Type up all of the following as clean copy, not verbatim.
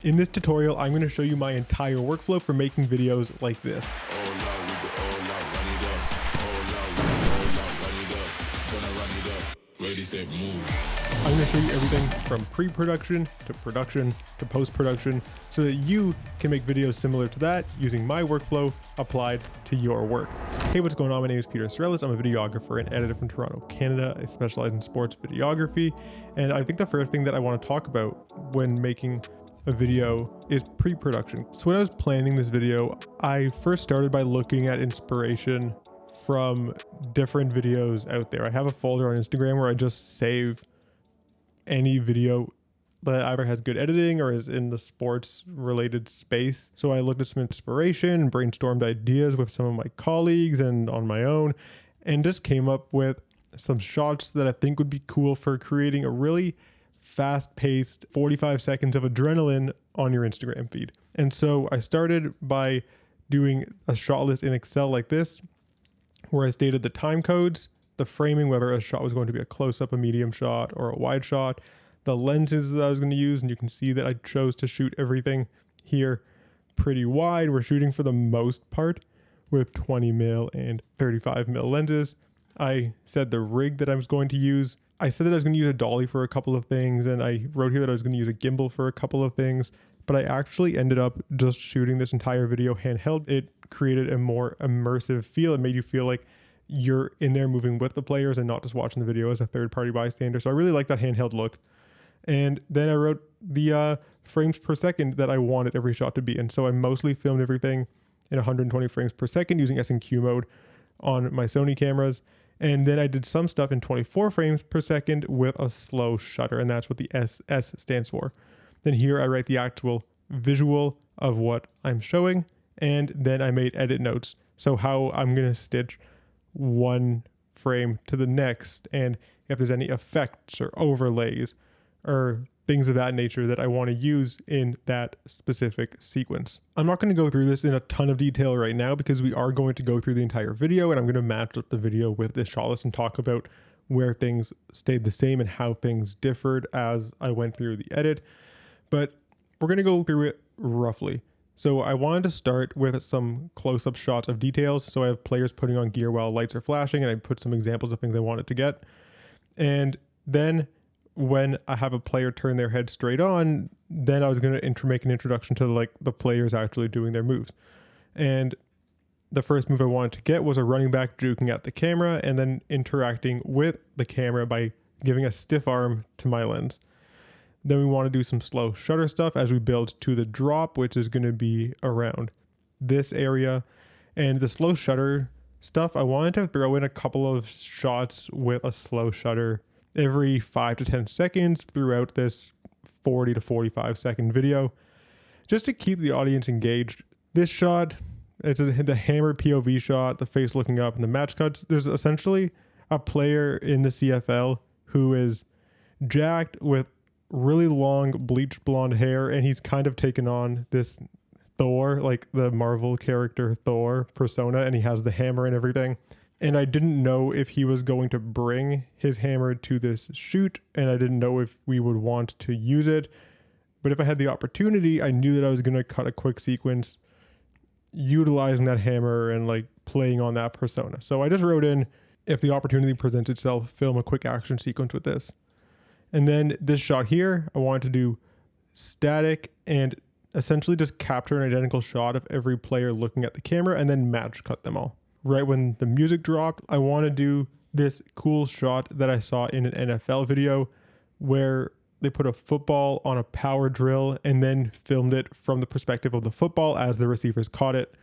In this tutorial, I'm going to show you my entire workflow for making videos like this. I'm going to show you everything from pre-production to production to post-production so that you can make videos similar to that using my workflow applied to your work. Hey, what's going on? My name is Peter Sarellas. I'm a videographer and editor from Toronto, Canada. I specialize in sports videography. And I think the first thing that I want to talk about when making a video is pre-production. So when I was planning this video, I first started by looking at inspiration from different videos out there. I have a folder on Instagram where I just save any video that either has good editing or is in the sports related space. So I looked at some inspiration, brainstormed ideas with some of my colleagues and on my own, and just came up with some shots that I think would be cool for creating a really fast-paced 45 seconds of adrenaline on your Instagram feed. And so I started by doing a shot list in Excel like this, where I stated the time codes, the framing, whether a shot was going to be a close-up, a medium shot, or a wide shot, the lenses that I was going to use, and you can see that I chose to shoot everything here pretty wide. We're shooting for the most part with 20mm and 35mm lenses. I said the rig that I was going to use. I said that I was going to use a dolly for a couple of things, and I wrote here that I was going to use a gimbal for a couple of things, but I actually ended up just shooting this entire video handheld. It created a more immersive feel. It made you feel like you're in there moving with the players and not just watching the video as a third-party bystander. So I really like that handheld look. And then I wrote the frames per second that I wanted every shot to be. And so I mostly filmed everything in 120 frames per second using S&Q mode on my Sony cameras. And then I did some stuff in 24 frames per second with a slow shutter, and that's what the SS stands for. Then here I write the actual visual of what I'm showing, and then I made edit notes. So how I'm going to stitch one frame to the next, and if there's any effects or overlays or things of that nature that I want to use in that specific sequence. I'm not going to go through this in a ton of detail right now because we are going to go through the entire video, and I'm going to match up the video with this shot list and talk about where things stayed the same and how things differed as I went through the edit. But we're going to go through it roughly. So I wanted to start with some close-up shots of details. So I have players putting on gear while lights are flashing, and I put some examples of things I wanted to get. And then when I have a player turn their head straight on, then I was going to make an introduction to like the players actually doing their moves. And the first move I wanted to get was a running back juking at the camera and then interacting with the camera by giving a stiff arm to my lens. Then we want to do some slow shutter stuff as we build to the drop, which is going to be around this area. And the slow shutter stuff, I wanted to throw in a couple of shots with a slow shutter every 5 to 10 seconds throughout this 40 to 45 second video, just to keep the audience engaged. This shot, it's the hammer POV shot, the face looking up, and the match cuts. There's essentially a player in the CFL who is jacked with really long bleached blonde hair, and he's kind of taken on this Thor, like the Marvel character Thor persona, and he has the hammer and everything. And I didn't know if he was going to bring his hammer to this shoot, and I didn't know if we would want to use it. But if I had the opportunity, I knew that I was going to cut a quick sequence utilizing that hammer and like playing on that persona. So I just wrote in, if the opportunity presents itself, film a quick action sequence with this. And then this shot here, I wanted to do static and essentially just capture an identical shot of every player looking at the camera and then match cut them all. Right when the music dropped, I want to do this cool shot that I saw in an NFL video where they put a football on a power drill and then filmed it from the perspective of the football as the receivers caught it.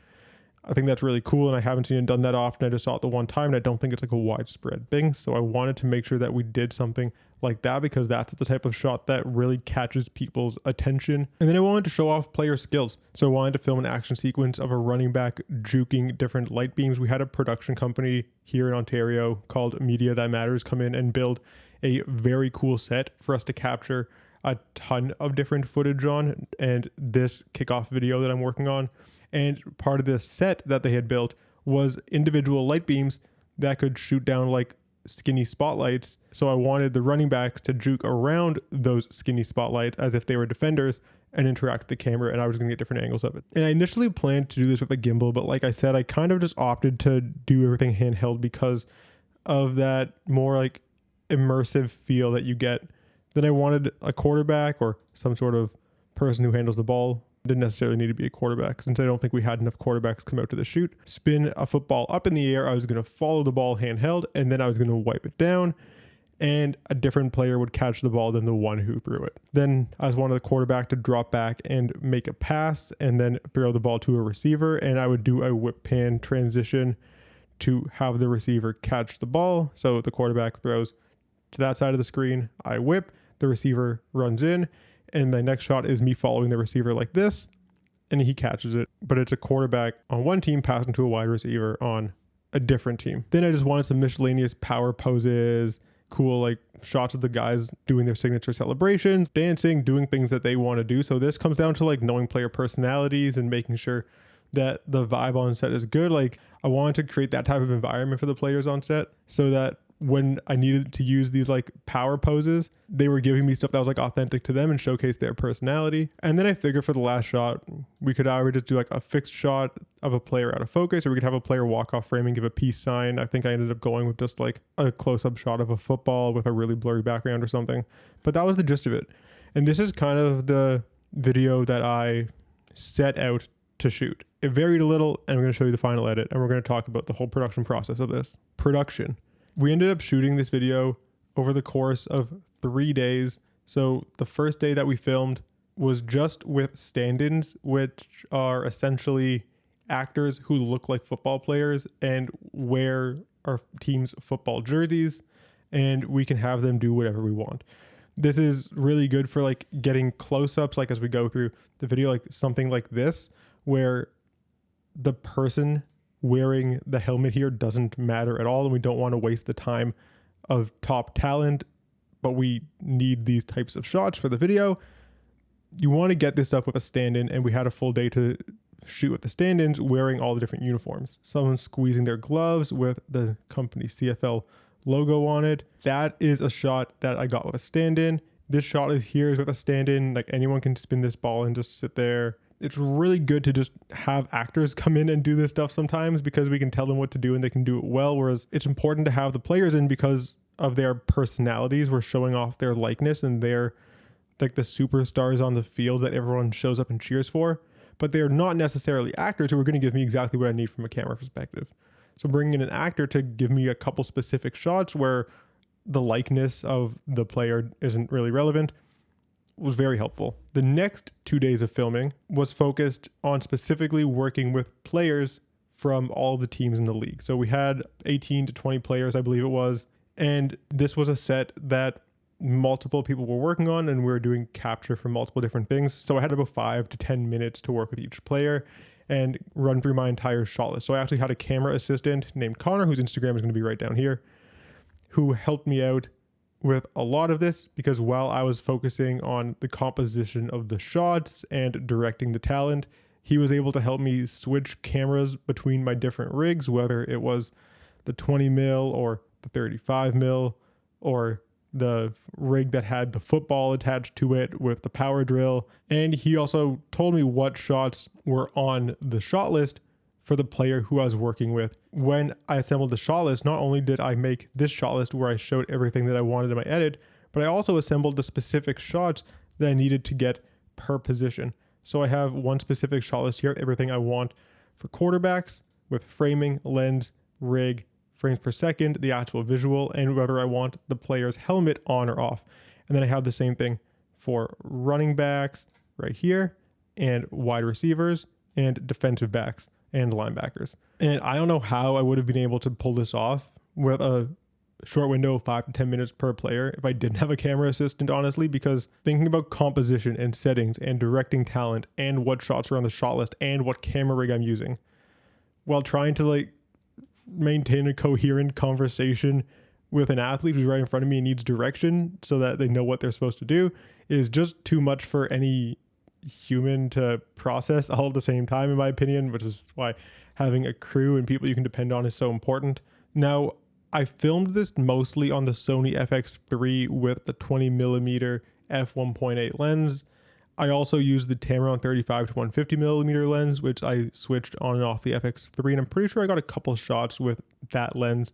I think that's really cool, and I haven't seen it done that often. I just saw it the one time, and I don't think it's like a widespread thing. So I wanted to make sure that we did something like that because that's the type of shot that really catches people's attention. And then I wanted to show off player skills. So I wanted to film an action sequence of a running back juking different light beams. We had a production company here in Ontario called Media That Matters come in and build a very cool set for us to capture a ton of different footage on. And this kickoff video that I'm working on, and part of this set that they had built was individual light beams that could shoot down like skinny spotlights. So I wanted the running backs to juke around those skinny spotlights as if they were defenders, and interact with the camera, and I was going to get different angles of it. And I initially planned to do this with a gimbal, but like I said, I kind of just opted to do everything handheld because of that more like immersive feel that you get. Then I wanted a quarterback or some sort of person who handles the ball. Didn't necessarily need to be a quarterback, since I don't think we had enough quarterbacks come out to the shoot. Spin a football up in the air. I was going to follow the ball handheld, and then I was going to wipe it down, and a different player would catch the ball than the one who threw it. Then I wanted the quarterback to drop back and make a pass and then throw the ball to a receiver, and I would do a whip pan transition to have the receiver catch the ball. So the quarterback throws to that side of the screen, I whip, the receiver runs in, and the next shot is me following the receiver like this, and he catches it. But it's a quarterback on one team passing to a wide receiver on a different team. Then I just wanted some miscellaneous power poses, cool like shots of the guys doing their signature celebrations, dancing, doing things that they want to do. So this comes down to like knowing player personalities and making sure that the vibe on set is good. Like I wanted to create that type of environment for the players on set so that when I needed to use these like power poses, they were giving me stuff that was like authentic to them and showcase their personality. And then I figured for the last shot, we could either just do like a fixed shot of a player out of focus, or we could have a player walk off frame and give a peace sign. I think I ended up going with just like a close-up shot of a football with a really blurry background or something. But that was the gist of it. And this is kind of the video that I set out to shoot. It varied a little, and I'm going to show you the final edit, and we're going to talk about the whole production process of this. Production. We ended up shooting this video over the course of 3 days. So the first day that we filmed was just with stand-ins, which are essentially actors who look like football players and wear our team's football jerseys, and we can have them do whatever we want. This is really good for like getting close-ups, like as we go through the video, like something like this, where the person wearing the helmet here doesn't matter at all, and we don't want to waste the time of top talent, but we need these types of shots for the video. You want to get this stuff with a stand-in, and we had a full day to shoot with the stand-ins wearing all the different uniforms. Someone squeezing their gloves with the company CFL logo on it. That is a shot that I got with a stand-in. This shot is with a stand-in. Like anyone can spin this ball and just sit there. It's really good to just have actors come in and do this stuff sometimes because we can tell them what to do and they can do it well. Whereas it's important to have the players in because of their personalities. We're showing off their likeness and they're like the superstars on the field that everyone shows up and cheers for. But they're not necessarily actors who are going to give me exactly what I need from a camera perspective. So bringing in an actor to give me a couple specific shots where the likeness of the player isn't really relevant was very helpful. The next 2 days of filming was focused on specifically working with players from all the teams in the league. So we had 18 to 20 players, I believe it was. And this was a set that multiple people were working on, and we were doing capture for multiple different things. So I had about 5 to 10 minutes to work with each player and run through my entire shot list. So I actually had a camera assistant named Connor, whose Instagram is going to be right down here, who helped me out with a lot of this, because while I was focusing on the composition of the shots and directing the talent, he was able to help me switch cameras between my different rigs, whether it was the 20 mil or the 35 mil or the rig that had the football attached to it with the power drill. And he also told me what shots were on the shot list for the player who I was working with. When I assembled the shot list, not only did I make this shot list where I showed everything that I wanted in my edit, but I also assembled the specific shots that I needed to get per position. So I have one specific shot list here, everything I want for quarterbacks with framing, lens, rig, frames per second, the actual visual, and whether I want the player's helmet on or off. And then I have the same thing for running backs right here, and wide receivers, and defensive backs and linebackers. And I don't know how I would have been able to pull this off with a short window of 5 to 10 minutes per player if I didn't have a camera assistant, honestly, because thinking about composition and settings and directing talent and what shots are on the shot list and what camera rig I'm using while trying to like maintain a coherent conversation with an athlete who's right in front of me and needs direction so that they know what they're supposed to do is just too much for any human to process all at the same time, in my opinion, which is why having a crew and people you can depend on is so important. Now, I filmed this mostly on the Sony FX3 with the 20mm f1.8 lens. I also used the Tamron 35 to 150 millimeter lens, which I switched on and off the FX3, and I'm pretty sure I got a couple shots with that lens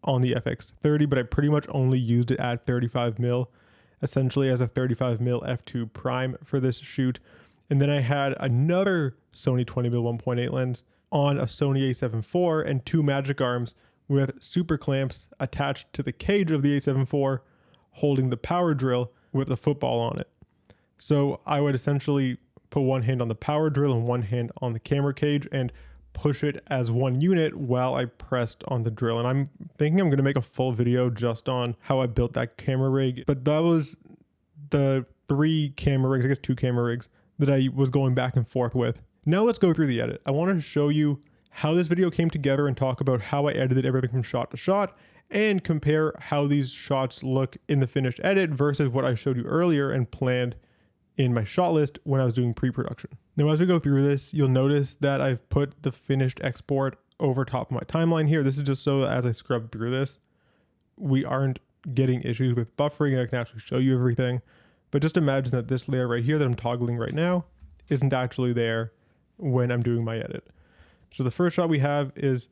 on the FX30, but I pretty much only used it at 35 mil, essentially as a 35 mil f2 prime for this shoot. And then I had another Sony 20 mil 1.8 lens on a Sony a7 IV and 2 magic arms with super clamps attached to the cage of the a7 IV, holding the power drill with the football on it. So I would essentially put one hand on the power drill and one hand on the camera cage and push it as one unit while I pressed on the drill. And I'm thinking I'm going to make a full video just on how I built that camera rig. But that was the 3 camera rigs, I guess 2 camera rigs, that I was going back and forth with. Now let's go through the edit. I want to show you how this video came together and talk about how I edited everything from shot to shot, and compare how these shots look in the finished edit versus what I showed you earlier and planned in my shot list when I was doing pre-production. Now, as we go through this, you'll notice that I've put the finished export over top of my timeline here. This is just so that as I scrub through this, we aren't getting issues with buffering and I can actually show you everything. But just imagine that this layer right here that I'm toggling right now isn't actually there when I'm doing my edit. So the first shot we have is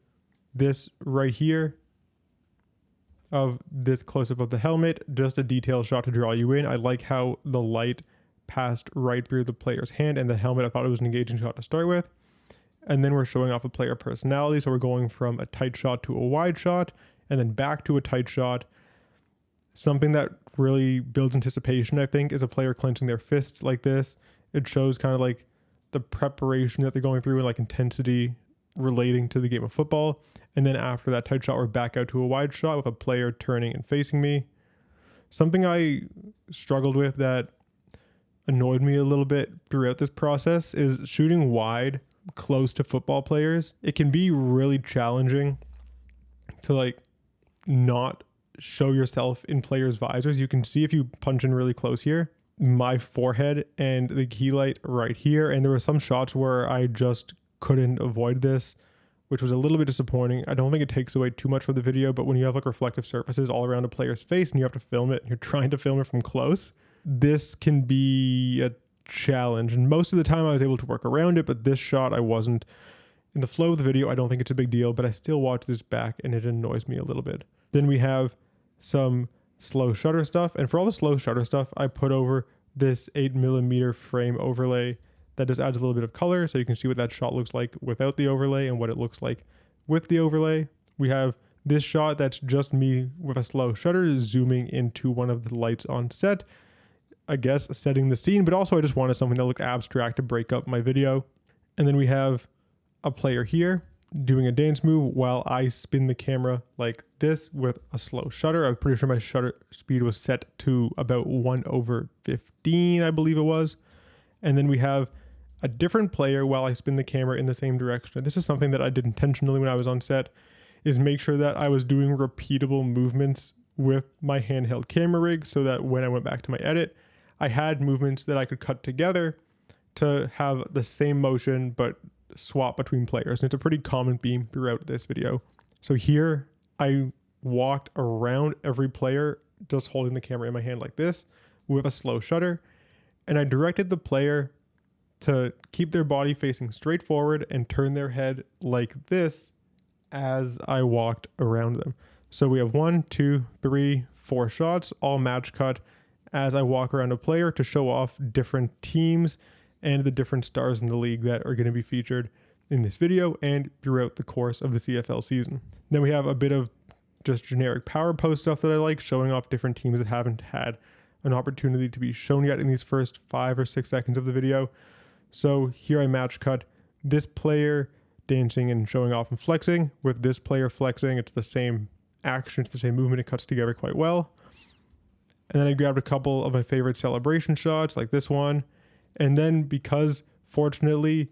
this right here of this close-up of the helmet, just a detailed shot to draw you in. I like how the light passed right through the player's hand and the helmet. I thought it was an engaging shot to start with. And then we're showing off a player personality. So we're going from a tight shot to a wide shot and then back to a tight shot. Something that really builds anticipation, I think, is a player clenching their fist like this. It shows kind of like the preparation that they're going through and like intensity relating to the game of football. And then after that tight shot, we're back out to a wide shot with a player turning and facing me. Something I struggled with that annoyed me a little bit throughout this process is shooting wide close to football players. It can be really challenging to like not show yourself in players' visors. You can see if you punch in really close here, my forehead and the key light right here. And there were some shots where I just couldn't avoid this, which was a little bit disappointing. I don't think it takes away too much from the video, but when you have like reflective surfaces all around a player's face and you have to film it and you're trying to film it from close, this can be a challenge. And most of the time I was able to work around it, but this shot I wasn't. In the flow of the video, I don't think it's a big deal, but I still watch this back and it annoys me a little bit. Then we have some slow shutter stuff. And for all the slow shutter stuff, I put over this 8mm frame overlay that just adds a little bit of color so you can see what that shot looks like without the overlay and what it looks like with the overlay. We have this shot that's just me with a slow shutter zooming into one of the lights on set, I guess setting the scene, but also I just wanted something that looked abstract to break up my video. And then we have a player here doing a dance move while I spin the camera like this with a slow shutter. I'm pretty sure my shutter speed was set to about 1/15, I believe it was. And then we have a different player while I spin the camera in the same direction. This is something that I did intentionally when I was on set, is make sure that I was doing repeatable movements with my handheld camera rig so that when I went back to my edit, I had movements that I could cut together to have the same motion but swap between players. And it's a pretty common theme throughout this video. So here I walked around every player just holding the camera in my hand like this with a slow shutter, and I directed the player to keep their body facing straight forward and turn their head like this as I walked around them. So we have 1, 2, 3, 4 shots, all match cut as I walk around a player to show off different teams and the different stars in the league that are going to be featured in this video and throughout the course of the CFL season. Then we have a bit of just generic power pose stuff that I like, showing off different teams that haven't had an opportunity to be shown yet in these first 5 or 6 seconds of the video. So here I match cut this player dancing and showing off and flexing with this player flexing. It's the same action, it's the same movement, it cuts together quite well. And then I grabbed a couple of my favorite celebration shots like this one. And then because fortunately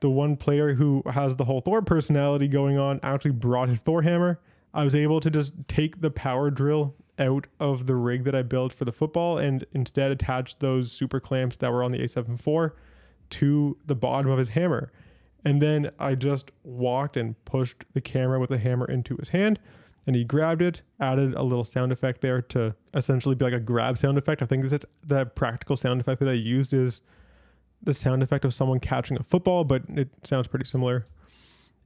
the one player who has the whole Thor personality going on actually brought his Thor hammer, I was able to just take the power drill out of the rig that I built for the football and instead attach those super clamps that were on the a7 IV to the bottom of his hammer. And then I just walked and pushed the camera with the hammer into his hand. and he grabbed it, added a little sound effect there to essentially be like a grab sound effect. I think that's the practical sound effect that I used is the sound effect of someone catching a football, but it sounds pretty similar.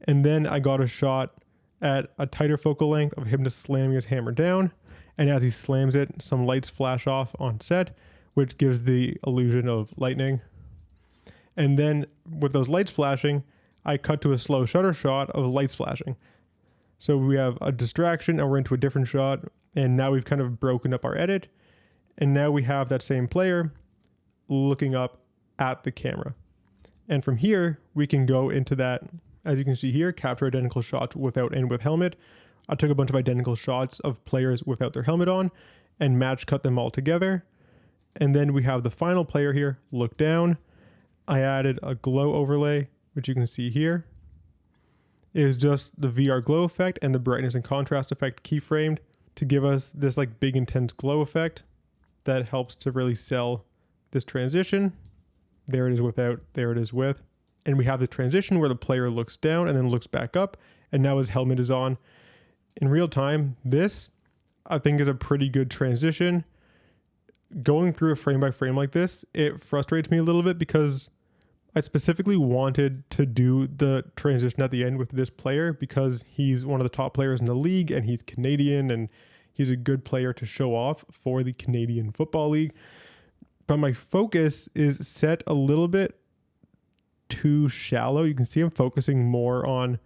And then I got a shot at a tighter focal length of him just slamming his hammer down. And as he slams it, some lights flash off on set, which gives the illusion of lightning. And then with those lights flashing, I cut to a slow shutter shot of lights flashing. So we have a distraction and we're into a different shot. And now we've kind of broken up our edit. And now we have that same player looking up at the camera. And from here, we can go into that, as you can see here, capture identical shots without and with helmet. I took a bunch of identical shots of players without their helmet on and match cut them all together. And then we have the final player here, look down. I added a glow overlay, which you can see here is just the VR glow effect and the brightness and contrast effect keyframed to give us this like big intense glow effect that helps to really sell this transition. There it is without, there it is with. And we have the transition where the player looks down and then looks back up, and now his helmet is on. In real time, this I think is a pretty good transition. Going through a frame by frame like this, it frustrates me a little bit because I specifically wanted to do the transition at the end with this player because he's one of the top players in the league and he's Canadian and he's a good player to show off for the Canadian Football League. But my focus is set a little bit too shallow. You can see I'm focusing more on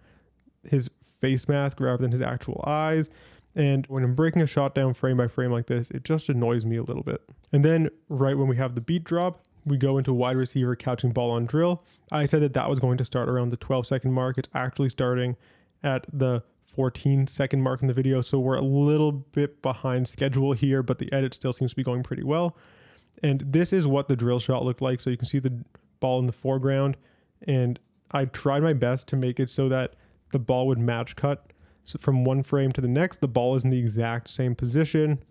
his face mask rather than his actual eyes. And when I'm breaking a shot down frame by frame like this, it just annoys me a little bit. And then right when we have the beat drop, we go into wide receiver catching ball on drill. I said that was going to start around the 12-second mark. It's actually starting at the 14-second mark in the video. So we're a little bit behind schedule here, but the edit still seems to be going pretty well. And this is what the drill shot looked like. So you can see the ball in the foreground. And I tried my best to make it so that the ball would match cut. So from one frame to the next, the ball is in the exact same position.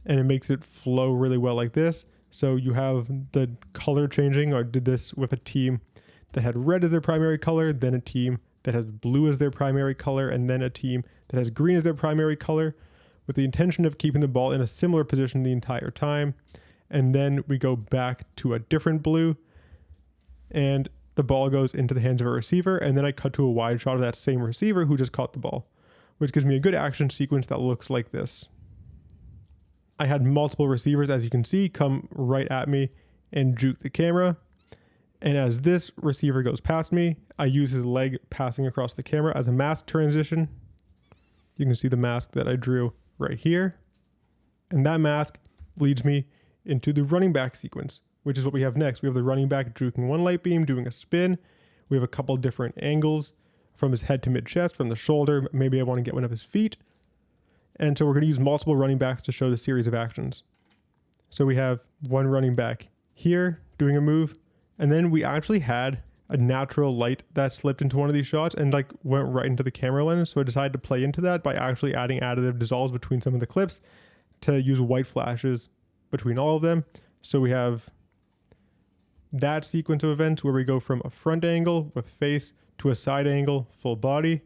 And it makes it flow really well like this. So you have the color changing. I did this with a team that had red as their primary color, then a team that has blue as their primary color, and then a team that has green as their primary color, with the intention of keeping the ball in a similar position the entire time. And then we go back to a different blue, and the ball goes into the hands of a receiver, and then I cut to a wide shot of that same receiver who just caught the ball, which gives me a good action sequence that looks like this. I had multiple receivers, as you can see, come right at me and juke the camera. And as this receiver goes past me, I use his leg passing across the camera as a mask transition. You can see the mask that I drew right here. And that mask leads me into the running back sequence, which is what we have next. We have the running back juking one light beam, doing a spin. We have a couple different angles from his head to mid chest, from the shoulder. Maybe I want to get one of his feet. And so we're going to use multiple running backs to show the series of actions. So we have one running back here doing a move. And then we actually had a natural light that slipped into one of these shots and like went right into the camera lens. So I decided to play into that by actually adding additive dissolves between some of the clips to use white flashes between all of them. So we have that sequence of events where we go from a front angle with face to a side angle, full body,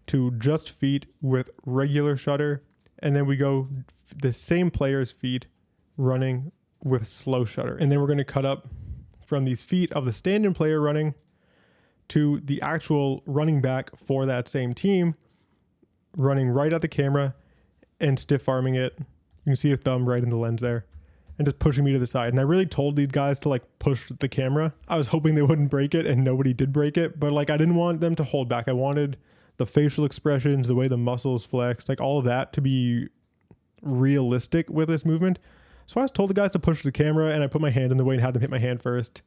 to just feet with regular shutter. And then we go the same player's feet running with slow shutter. And then we're going to cut up from these feet of the stand-in player running to the actual running back for that same team running right at the camera and stiff arming it. You can see his thumb right in the lens there and just pushing me to the side. And I really told these guys to like push the camera. I was hoping they wouldn't break it, and nobody did break it, but like I didn't want them to hold back. I wanted the facial expressions, the way the muscles flexed, like all of that to be realistic with this movement. So I was told the guys to push the camera, and I put my hand in the way and had them hit my hand first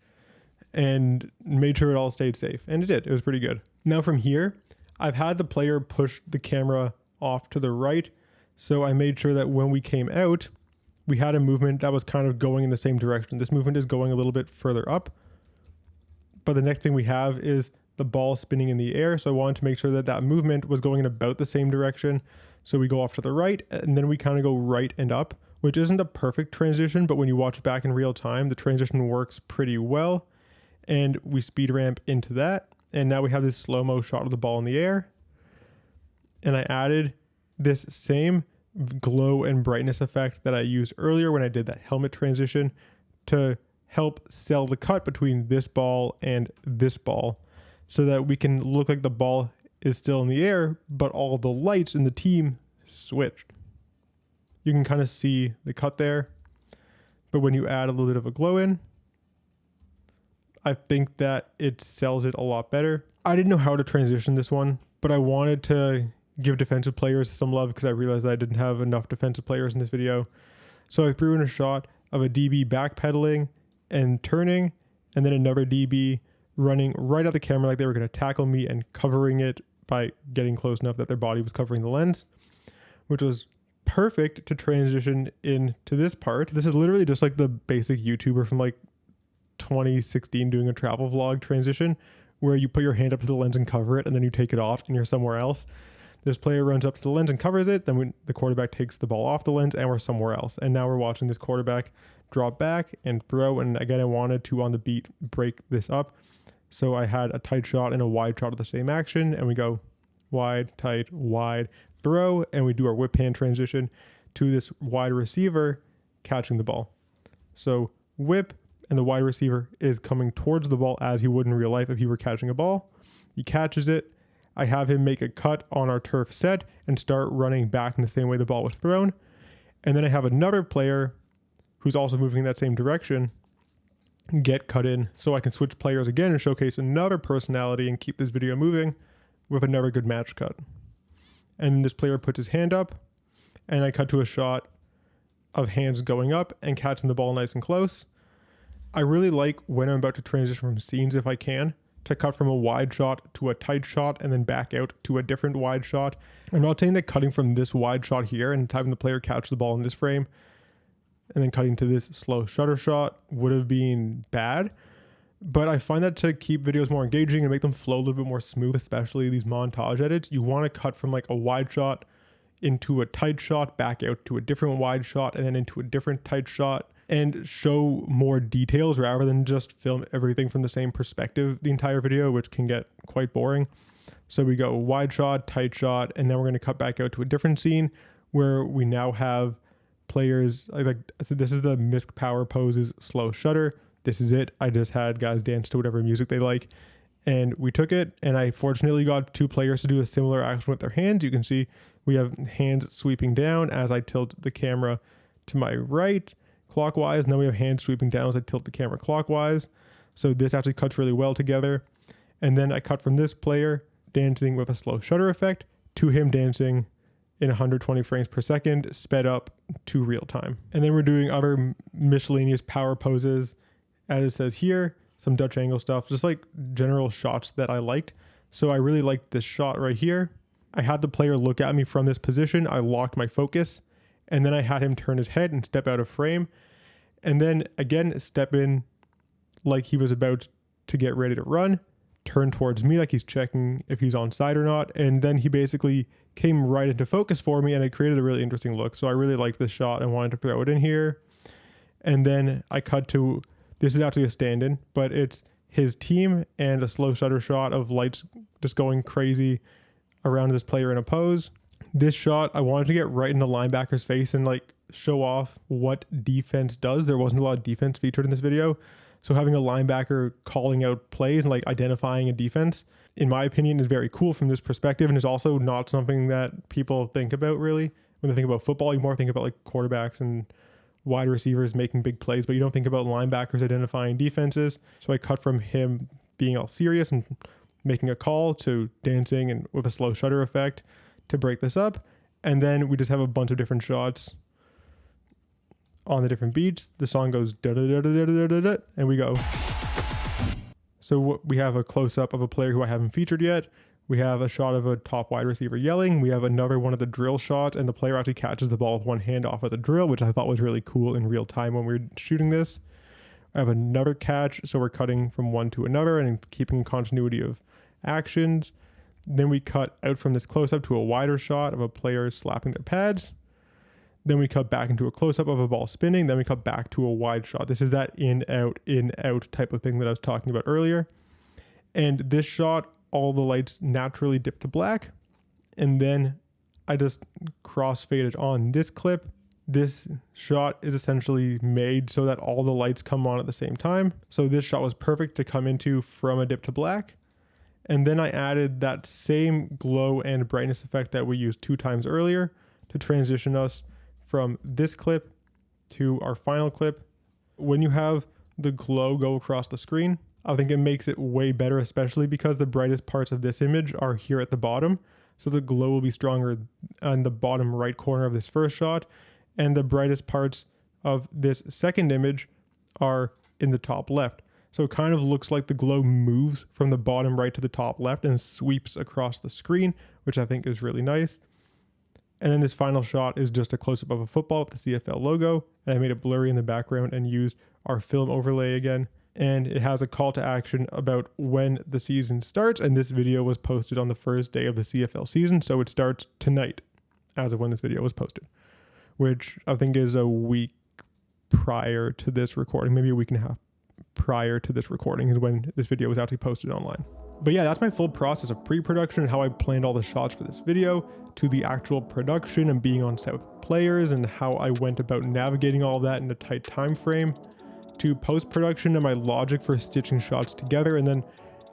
and made sure it all stayed safe. And it did. It was pretty good. Now from here, I've had the player push the camera off to the right. So I made sure that when we came out, we had a movement that was kind of going in the same direction. This movement is going a little bit further up, but the next thing we have is the ball spinning in the air. So I wanted to make sure that that movement was going in about the same direction. So we go off to the right, and then we kind of go right and up, which isn't a perfect transition, but when you watch it back in real time, the transition works pretty well. And we speed ramp into that. And now we have this slow-mo shot of the ball in the air. And I added this same glow and brightness effect that I used earlier when I did that helmet transition to help sell the cut between this ball and this ball, so that we can look like the ball is still in the air, but all the lights in the team switched. You can kind of see the cut there, but when you add a little bit of a glow in, I think that it sells it a lot better. I didn't know how to transition this one, but I wanted to give defensive players some love because I realized I didn't have enough defensive players in this video. So I threw in a shot of a DB backpedaling and turning, and then another DB running right at the camera like they were going to tackle me and covering it by getting close enough that their body was covering the lens, which was perfect to transition into this part. This is literally just like the basic YouTuber from like 2016 doing a travel vlog transition, where you put your hand up to the lens and cover it, and then you take it off and you're somewhere else. This player runs up to the lens and covers it, then when the quarterback takes the ball off the lens and we're somewhere else. And now we're watching this quarterback drop back and throw, and again I wanted to on the beat break this up. So I had a tight shot and a wide shot of the same action, and we go wide, tight, wide, throw, and we do our whip hand transition to this wide receiver catching the ball. So whip, and the wide receiver is coming towards the ball as he would in real life if he were catching a ball. He catches it. I have him make a cut on our turf set and start running back in the same way the ball was thrown. And then I have another player who's also moving in that same direction get cut in, so I can switch players again and showcase another personality and keep this video moving with another good match cut. And this player puts his hand up, and I cut to a shot of hands going up and catching the ball nice and close. I really like when I'm about to transition from scenes, if I can, to cut from a wide shot to a tight shot and then back out to a different wide shot. I'm not saying that cutting from this wide shot here and having the player catch the ball in this frame and then cutting to this slow shutter shot would have been bad, but I find that to keep videos more engaging and make them flow a little bit more smooth, especially these montage edits, you want to cut from like a wide shot into a tight shot, back out to a different wide shot, and then into a different tight shot, and show more details rather than just film everything from the same perspective the entire video, which can get quite boring. So we go wide shot, tight shot, and then we're going to cut back out to a different scene where we now have players like so this is the misc power poses slow shutter. This is it. I just had guys dance to whatever music they like, and we took it, and I fortunately got two players to do a similar action with their hands. You can see we have hands sweeping down as I tilt the camera to my right clockwise, and then we have hands sweeping down as I tilt the camera clockwise. So this actually cuts really well together. And then I cut from this player dancing with a slow shutter effect to him dancing in 120 frames per second, sped up to real time. And then we're doing other miscellaneous power poses, as it says here, some Dutch angle stuff, just like general shots that I liked. So I really liked this shot right here. I had the player look at me from this position. I locked my focus, and then I had him turn his head and step out of frame. And then again, step in like he was about to get ready to run, turn towards me like he's checking if he's on side or not. And then he basically came right into focus for me, and it created a really interesting look. So I really liked this shot and wanted to throw it in here. And then I cut to, this is actually a stand-in, but it's his team and a slow shutter shot of lights just going crazy around this player in a pose. This shot, I wanted to get right in the linebacker's face and like show off what defense does. There wasn't a lot of defense featured in this video. So having a linebacker calling out plays and like identifying a defense, in my opinion, is very cool from this perspective, and is also not something that people think about really. When they think about football, you more think about like quarterbacks and wide receivers making big plays, but you don't think about linebackers identifying defenses. So I cut from him being all serious and making a call to dancing and with a slow shutter effect to break this up. And then we just have a bunch of different shots on the different beats. The song goes da da da da da da da, and we go. So we have a close-up of a player who I haven't featured yet. We have a shot of a top wide receiver yelling. We have another one of the drill shots, and the player actually catches the ball with one hand off of the drill, which I thought was really cool in real time when we were shooting this. I have another catch, so we're cutting from one to another and keeping continuity of actions. Then we cut out from this close-up to a wider shot of a player slapping their pads. Then we cut back into a close-up of a ball spinning. Then we cut back to a wide shot. This is that in, out type of thing that I was talking about earlier. And this shot, all the lights naturally dip to black. And then I just crossfaded on this clip. This shot is essentially made so that all the lights come on at the same time. So this shot was perfect to come into from a dip to black. And then I added that same glow and brightness effect that we used 2 times earlier to transition us from this clip to our final clip. When you have the glow go across the screen, I think it makes it way better, especially because the brightest parts of this image are here at the bottom. So the glow will be stronger on the bottom right corner of this first shot, and the brightest parts of this second image are in the top left. So it kind of looks like the glow moves from the bottom right to the top left and sweeps across the screen, which I think is really nice. And then this final shot is just a close-up of a football with the CFL logo, and I made it blurry in the background and used our film overlay again. And it has a call to action about when the season starts, and this video was posted on the first day of the CFL season, so it starts tonight as of when this video was posted, which I think is a week prior to this recording, maybe a week and a half prior to this recording is when this video was actually posted online. But yeah, that's my full process of pre-production and how I planned all the shots for this video, to the actual production and being on set with players, and how I went about navigating all of that in a tight time frame, to post-production and my logic for stitching shots together, and then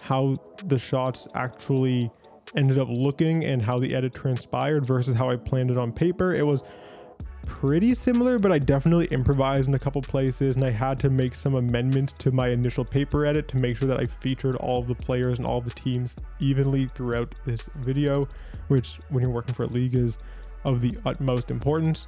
how the shots actually ended up looking and how the edit transpired versus how I planned it on paper. It was pretty similar, but I definitely improvised in a couple places, and I had to make some amendments to my initial paper edit to make sure that I featured all of the players and all of the teams evenly throughout this video, which when you're working for a league is of the utmost importance.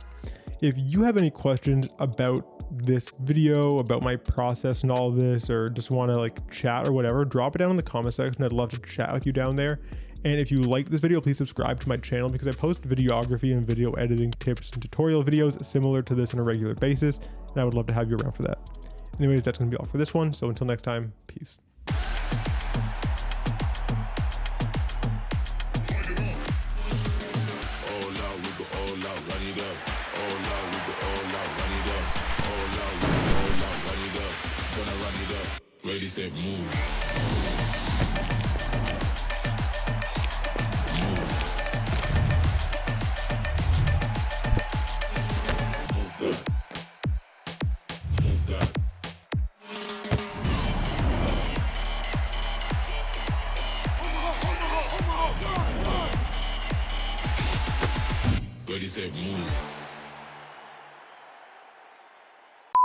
If you have any questions about this video, about my process and all of this, or just want to like chat or whatever, drop it down in the comment section. I'd love to chat with you down there. And if you like this video, please subscribe to my channel, because I post videography and video editing tips and tutorial videos similar to this on a regular basis, and I would love to have you around for that. Anyways, that's going to be all for this one. So until next time, peace. Ready, set, move. Ready, set, move.